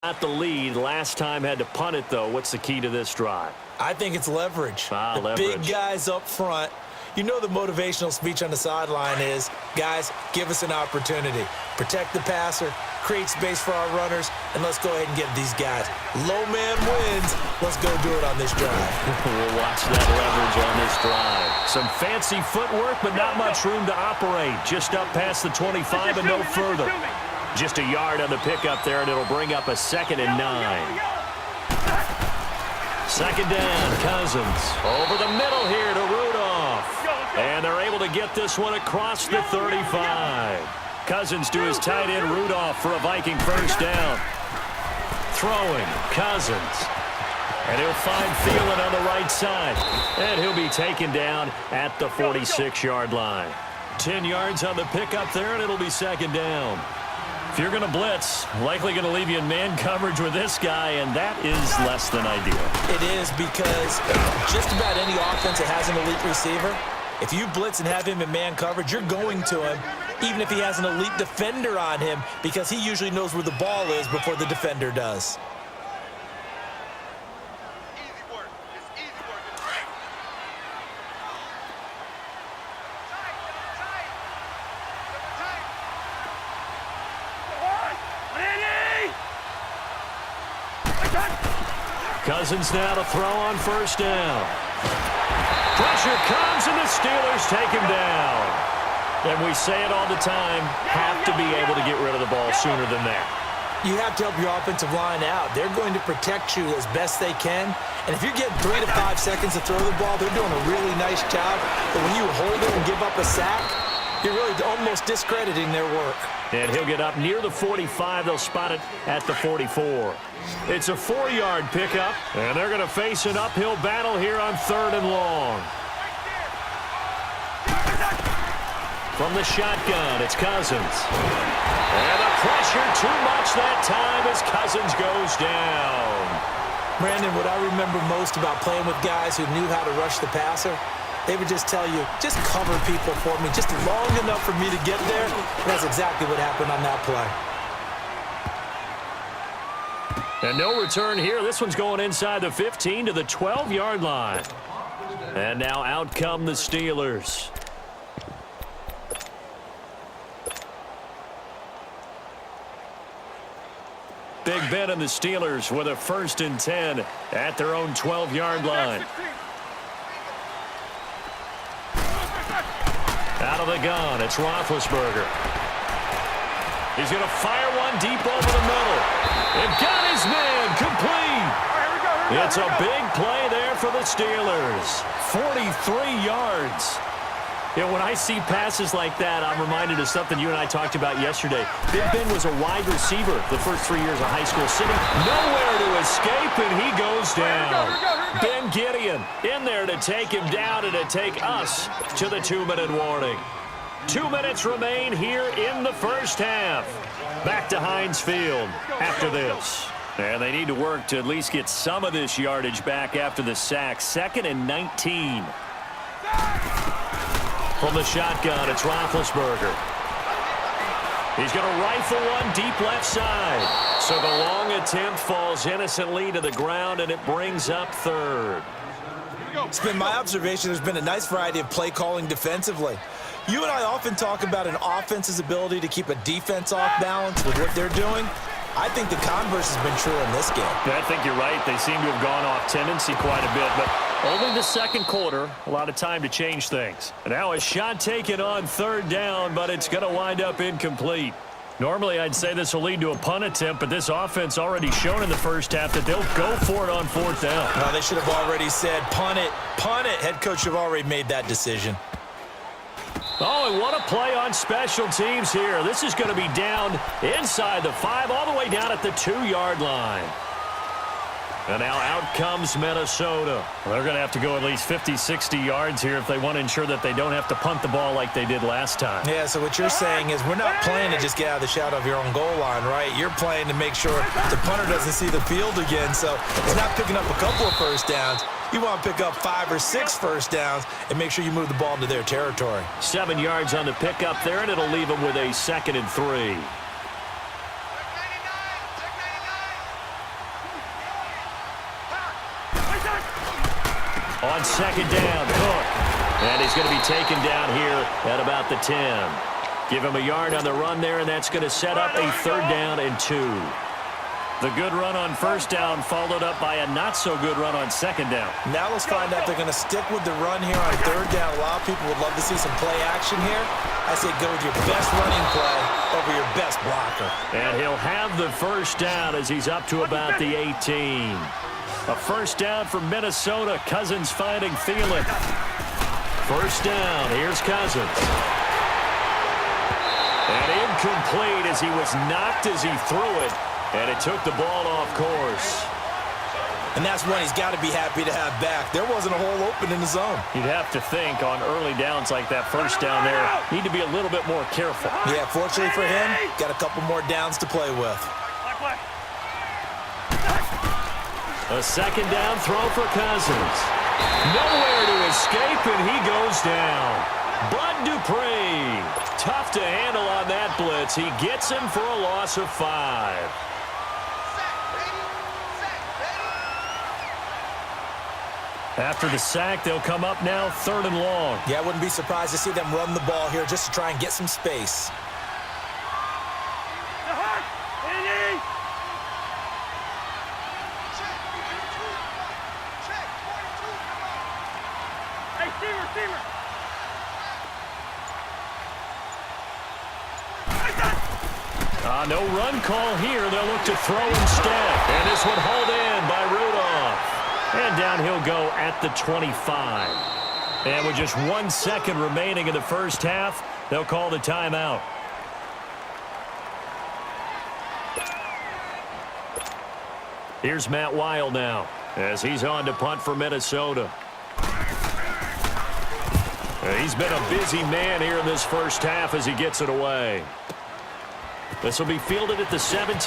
Got the lead. Last time had to punt it, though. What's the key to this drive? I think it's leverage. Leverage. Big guys up front. You know the motivational speech on the sideline is, guys, give us an opportunity. Protect the passer, create space for our runners, and let's go ahead and get these guys. Low man wins. Let's go do it on this drive. We'll watch that leverage on this drive. Some fancy footwork, but not much room to operate. Just up past the 25 and no further. Just a yard on the pickup there, and it'll bring up a 2nd and 9. Second down, Cousins. Over the middle here to Rudolph. And they're able to get this one across the 35. Cousins to his tight end, Rudolph, for a Viking first down. Throwing, Cousins. And he'll find Thielen on the right side. And he'll be taken down at the 46-yard line. 10 yards on the pickup there, and it'll be second down. If you're going to blitz, likely going to leave you in man coverage with this guy, and that is less than ideal. It is, because just about any offense that has an elite receiver, if you blitz and have him in man coverage, you're going to him, even if he has an elite defender on him, because he usually knows where the ball is before the defender does. Cousins now to throw on first down. Pressure comes, and the Steelers take him down. And we say it all the time, have to be able to get rid of the ball sooner than that. You have to help your offensive line out. They're going to protect you as best they can. And if you're getting 3 to 5 seconds to throw the ball, they're doing a really nice job. But when you hold it and give up a sack, you're really almost discrediting their work. And he'll get up near the 45. They'll spot it at the 44. It's a 4-yard pickup, and they're going to face an uphill battle here on 3rd and long. From the shotgun, it's Cousins. And the pressure too much that time as Cousins goes down. Brandon, what I remember most about playing with guys who knew how to rush the passer, they would just tell you, just cover people for me, just long enough for me to get there. And that's exactly what happened on that play. And no return here. This one's going inside the 15 to the 12-yard line. And now out come the Steelers. Big Ben and the Steelers with a 1st and 10 at their own 12-yard line. Out of the gun, it's Roethlisberger. He's going to fire one deep over the middle. And got his man complete. It's a big play there for the Steelers. 43 yards. You know, when I see passes like that, I'm reminded of something you and I talked about yesterday. Big Ben was a wide receiver the first 3 years of high school, sitting nowhere to escape, and he goes down. Ben Gideon in there to take him down and to take us to the 2-minute warning. 2 minutes remain here in the first half. Back to Heinz Field after this. And they need to work to at least get some of this yardage back after the sack. 2nd and 19. From the shotgun, it's Roethlisberger. He's going to rifle one deep left side. So the long attempt falls innocently to the ground, and it brings up 3rd. It's been my observation there's been a nice variety of play calling defensively. You and I often talk about an offense's ability to keep a defense off balance with what they're doing. I think the converse has been true in this game. I think you're right. They seem to have gone off tendency quite a bit, but only the second quarter, a lot of time to change things. Now a shot taken on 3rd down, but it's going to wind up incomplete. Normally I'd say this will lead to a punt attempt, but this offense already shown in the first half that they'll go for it on 4th down. Well, they should have already said, punt it, punt it. Head coach should have already made that decision. Oh, and what a play on special teams here. This is going to be down inside the 5, all the way down at the 2-yard line. And now out comes Minnesota. They're going to have to go at least 50, 60 yards here if they want to ensure that they don't have to punt the ball like they did last time. Yeah, so what you're saying is we're not playing to just get out of the shadow of your own goal line, right? You're playing to make sure the punter doesn't see the field again. So it's not picking up a couple of first downs. You want to pick up 5 or 6 first downs and make sure you move the ball into their territory. 7 yards on the pickup there, and it'll leave them with a 2nd and 3. On second down, Cook. And he's going to be taken down here at about the 10. Give him a yard on the run there, and that's going to set up a 3rd down and 2. The good run on first down followed up by a not-so-good run on second down. Now let's find out they're going to stick with the run here on 3rd down. A lot of people would love to see some play action here. I say go with your best running play over your best blocker. And he'll have the first down as he's up to about the 18. A first down for Minnesota. Cousins finding Thielen. First down. Here's Cousins. And incomplete as he was knocked as he threw it. And it took the ball off course. And that's one he's got to be happy to have back. There wasn't a hole open in the zone. You'd have to think on early downs like that first down there, need to be a little bit more careful. Yeah, fortunately for him, got a couple more downs to play with. A second down throw for Cousins. Nowhere to escape, and he goes down. Bud Dupree, tough to handle on that blitz. He gets him for a loss of 5. After the sack, they'll come up now 3rd and long. Yeah, I wouldn't be surprised to see them run the ball here just to try and get some space. No run call here. They'll look to throw instead. And this one hauled in by Rudolph. And down he'll go at the 25. And with just 1 second remaining in the first half, they'll call the timeout. Here's Matt Weil now as he's on to punt for Minnesota. He's been a busy man here in this first half as he gets it away. This will be fielded at the 17.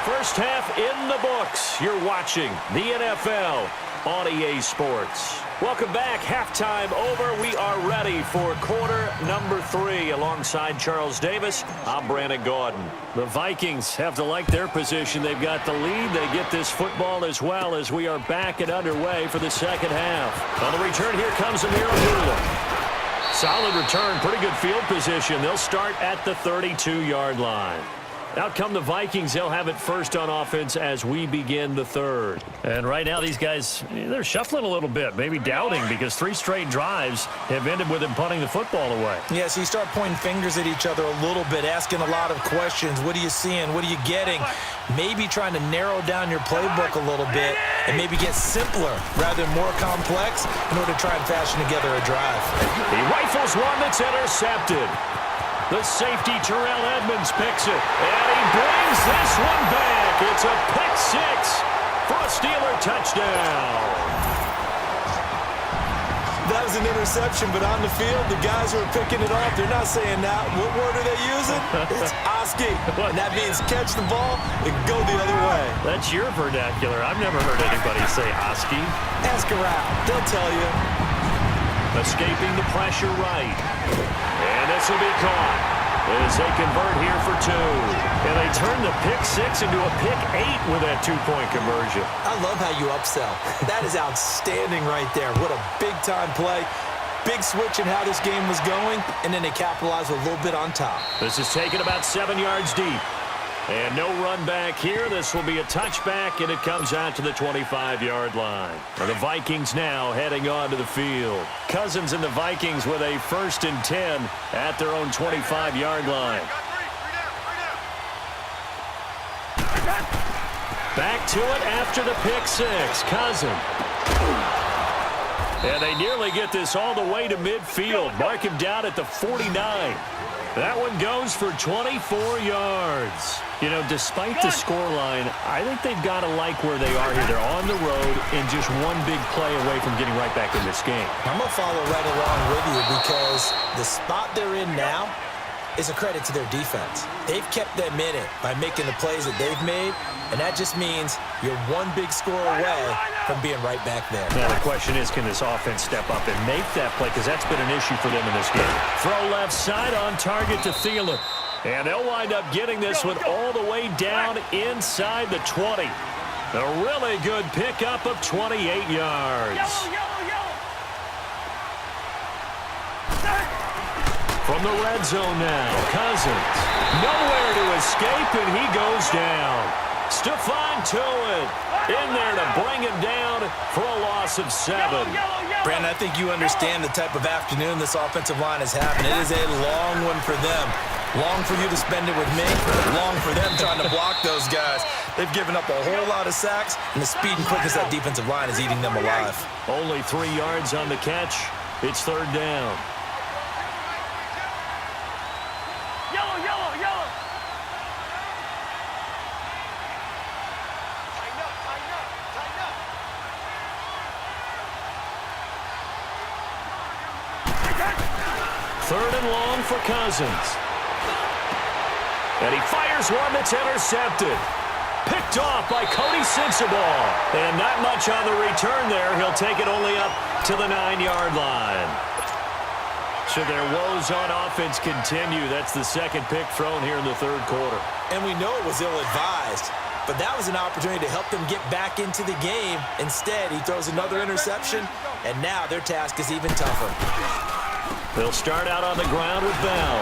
First half in the books. You're watching the NFL on EA Sports. Welcome back. Halftime over. We are ready for quarter number 3. Alongside Charles Davis, I'm Brandon Gaudin. The Vikings have to like their position. They've got the lead. They get this football as well as we are back and underway for the second half. On the return, here comes Amir Abdullah. Solid return, pretty good field position. They'll start at the 32-yard line. Out come the Vikings. They'll have it first on offense as we begin the third. And right now these guys, they're shuffling a little bit, maybe doubting because 3 straight drives have ended with them punting the football away. Yeah, so you start pointing fingers at each other a little bit, asking a lot of questions. What are you seeing? What are you getting? Maybe trying to narrow down your playbook a little bit and maybe get simpler rather than more complex in order to try and fashion together a drive. He rifles one that's intercepted. The safety, Terrell Edmonds, picks it. And he brings this one back. It's a pick 6 for a Steeler touchdown. That was an interception, but on the field, the guys who are picking it off, they're not saying that. What word are they using? It's Oski. And that means catch the ball and go the other way. That's your vernacular. I've never heard anybody say Oski. Ask around. They'll tell you. Escaping the pressure right. And this will be caught as they convert here for 2. And they turn the pick 6 into a pick 8 with that 2-point conversion. I love how you upsell. That is outstanding right there. What a big-time play. Big switch in how this game was going, and then they capitalized a little bit on top. This is taken about 7 yards deep. And no run back here. This will be a touchback, and it comes out to the 25-yard line. And the Vikings now heading onto the field. Cousins and the Vikings with a 1st and 10 at their own 25-yard line. Back to it after the pick 6. Cousins. And they nearly get this all the way to midfield. Mark him down at the 49. That one goes for 24 yards. You know, despite the scoreline, I think they've got to like where they are here. They're on the road and just one big play away from getting right back in this game. I'm going to follow right along with you because the spot they're in now is a credit to their defense. They've kept them in it by making the plays that they've made, and that just means you're one big score away from being right back there. Now the question is, can this offense step up and make that play? Because that's been an issue for them in this game. Throw left side on target to Thielen. And they'll wind up getting this one all the way down inside the 20. A really good pickup of 28 yards. From the red zone now, Cousins. Nowhere to escape, and he goes down. Stephon Tuitt in there to bring him down for a loss of 7. Brandon, I think you understand the type of afternoon this offensive line is having. It is a long one for them. Long for you to spend it with me. Long for them trying to block those guys. They've given up a whole lot of sacks, and the speed and quickness of that defensive line is eating them alive. Only 3 yards on the catch. It's 3rd down. Third and long for Cousins. And he fires one that's intercepted. Picked off by Cody Sensabaugh. And not much on the return there. He'll take it only up to the 9-yard line. So their woes on offense continue. That's the second pick thrown here in the 3rd quarter. And we know it was ill-advised, but that was an opportunity to help them get back into the game. Instead, he throws another interception, and now their task is even tougher. They'll start out on the ground with Bell.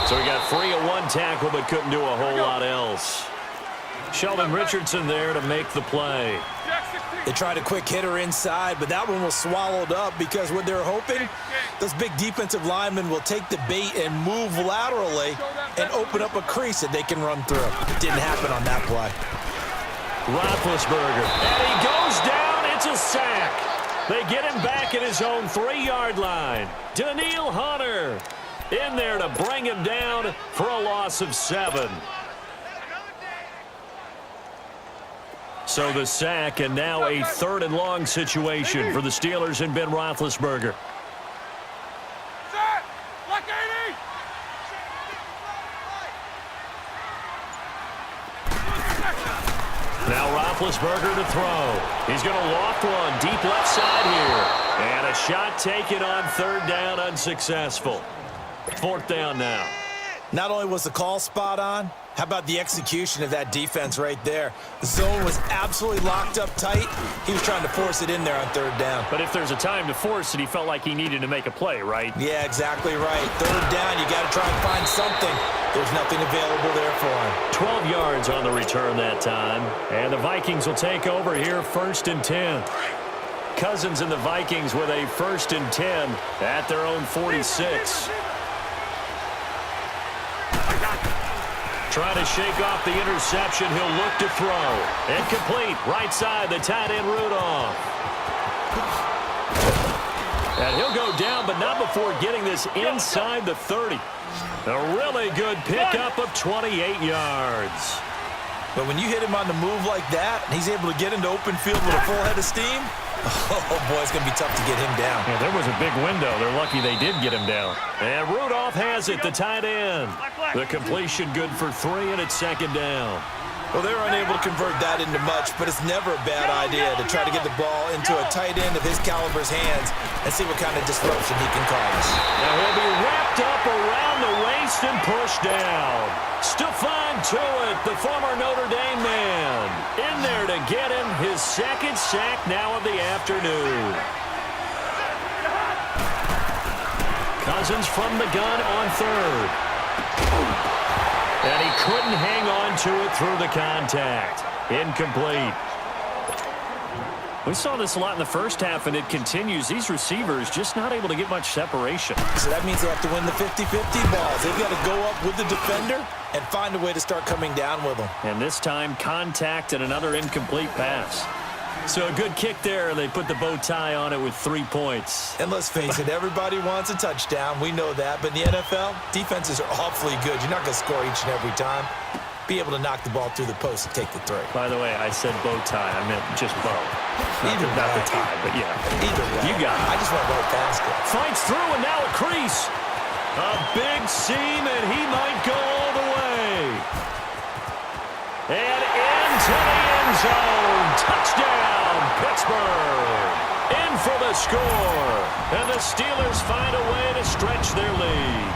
So he got free of 1 tackle but couldn't do a whole lot else. Sheldon Richardson there to make the play. They tried a quick hitter inside, but that one was swallowed up because what they're hoping, those big defensive linemen will take the bait and move laterally and open up a crease that they can run through. It didn't happen on that play. Roethlisberger. And he goes down. It's a sack. They get him back at his own 3-yard line. Danielle Hunter in there to bring him down for a loss of 7. So the sack, and now a 3rd and long situation for the Steelers and Ben Roethlisberger. Now Roethlisberger to throw. He's going to loft one deep left side here. And a shot taken on 3rd down, unsuccessful. 4th down now. Not only was the call spot on, how about the execution of that defense right there? The zone was absolutely locked up tight. He was trying to force it in there on 3rd down. But if there's a time to force it, he felt like he needed to make a play, right? Yeah, exactly right. 3rd down, you got to try and find something. There's nothing available there for him. 12 yards on the return that time. And the Vikings will take over here 1st and 10. Cousins and the Vikings with a 1st and 10 at their own 46. Trying to shake off the interception. He'll look to throw. Incomplete. Right side, the tight end Rudolph. And he'll go down, but not before getting this inside the 30. A really good pickup of 28 yards. But when you hit him on the move like that, and he's able to get into open field with a full head of steam, oh, boy, it's going to be tough to get him down. Yeah, there was a big window. They're lucky they did get him down. And Rudolph has it, the tight end. The completion good for 3, and it's 2nd down. Well, they're unable to convert that into much, but it's never a bad idea to try to get the ball into a tight end of his caliber's hands and see what kind of disruption he can cause. Now he'll be wrapped up around the waist and pushed down. Stephon Tuitt, the former Notre Dame man, in there to get him his 2nd sack now of the afternoon. Cousins from the gun on 3rd. And he couldn't hang on to it through the contact. Incomplete. We saw this a lot in the first half, and it continues. These receivers just not able to get much separation. So that means they have to win the 50-50 balls. They've got to go up with the defender and find a way to start coming down with them. And this time, contact and another incomplete pass. So a good kick there. They put the bow tie on it with 3 points. And let's face it, everybody wants a touchdown. We know that. But in the NFL, defenses are awfully good. You're not going to score each and every time. Be able to knock the ball through the post and take the three. By the way, I said bow tie. I meant just bow. Not the tie, but yeah. Either way. You got it. I just went right past it. Fights through, and now a crease. A big seam, and he might go all the way. And into the end zone. Touchdown, Pittsburgh. In for the score. And the Steelers find a way to stretch their lead.